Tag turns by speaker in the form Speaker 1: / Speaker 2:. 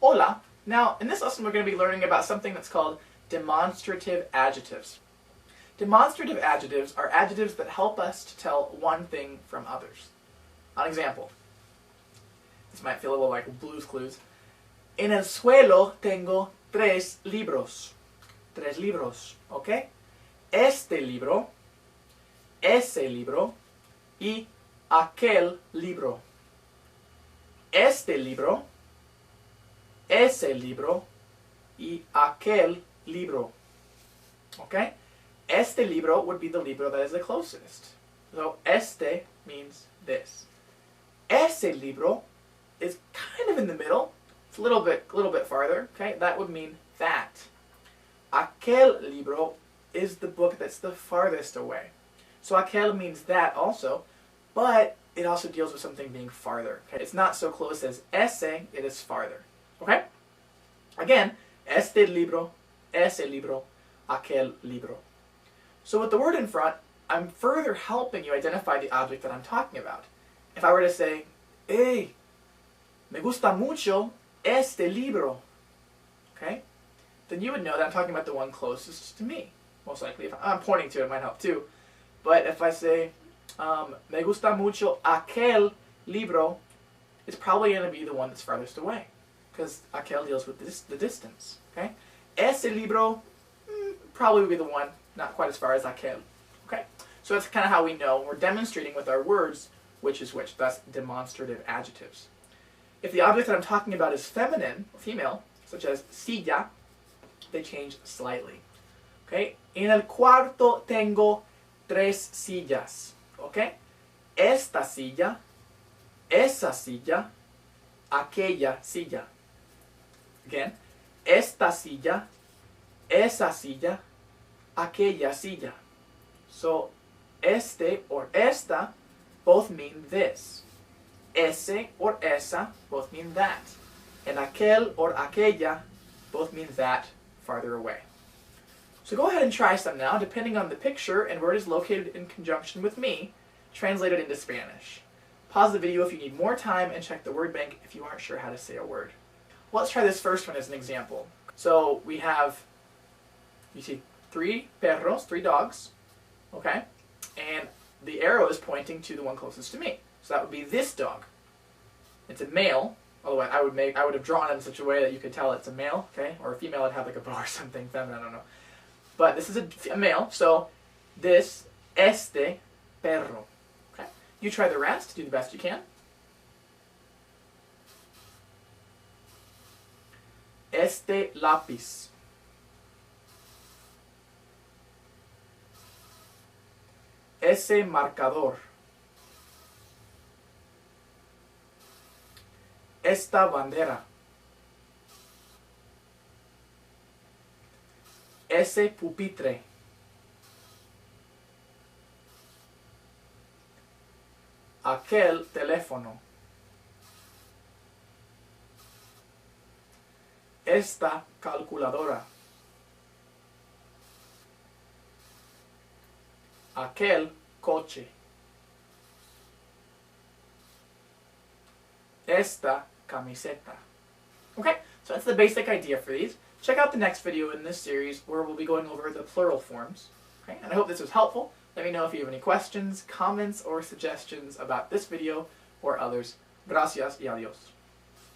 Speaker 1: Hola. Now, in this lesson we're going to be learning about something that's called demonstrative adjectives. Demonstrative adjectives are adjectives that help us to tell one thing from others. An example. This might feel a little like Blue's Clues. En el suelo tengo tres libros. Tres libros, ¿ok? Este libro, ese libro y aquel libro. Este libro, ese libro y aquel libro. Okay? Este libro would be the libro that is the closest. So este means this. Ese libro is kind of in the middle. It's a little bit farther. Okay? That would mean that. Aquel libro is the book that's the farthest away. So aquel means that also, but it also deals with something being farther. Okay? It's not so close as ese, it is farther. Okay? Again, este libro, ese libro, aquel libro. So with the word in front, I'm further helping you identify the object that I'm talking about. If I were to say, hey, me gusta mucho este libro, okay? Then you would know that I'm talking about the one closest to me. Most likely, if I'm pointing to it, it might help too. But if I say, me gusta mucho aquel libro, it's probably going to be the one that's farthest away, because aquel deals with the distance. Okay? Ese libro probably would be the one not quite as far as aquel. Okay? So that's kind of how we know we're demonstrating with our words which is which. That's demonstrative adjectives. If the object that I'm talking about is feminine, or female, such as silla, they change slightly. Okay? En el cuarto tengo tres sillas. Okay? Esta silla, esa silla, aquella silla. Again, esta silla, esa silla, aquella silla. So, este or esta both mean this. Ese or esa both mean that. And aquel or aquella both mean that farther away. So go ahead and try some now, depending on the picture and where it is located in conjunction with me, translated into Spanish. Pause the video if you need more time and check the word bank if you aren't sure how to say a word. Well, let's try this first one as an example. So we have, you see three perros, three dogs, okay? And the arrow is pointing to the one closest to me. So that would be this dog. It's a male, although I would have drawn it in such a way that you could tell it's a male, okay? Or a female would have like a bow or something, feminine, I don't know. But this is a male, so this, este perro. Okay? You try the rest, do the best you can. Este lápiz. Ese marcador. Esta bandera. Ese pupitre. Aquel teléfono. Esta calculadora. Aquel coche. Esta camiseta. Okay, so that's the basic idea for these. Check out the next video in this series where we'll be going over the plural forms. Okay, and I hope this was helpful. Let me know if you have any questions, comments, or suggestions about this video or others. Gracias y adiós.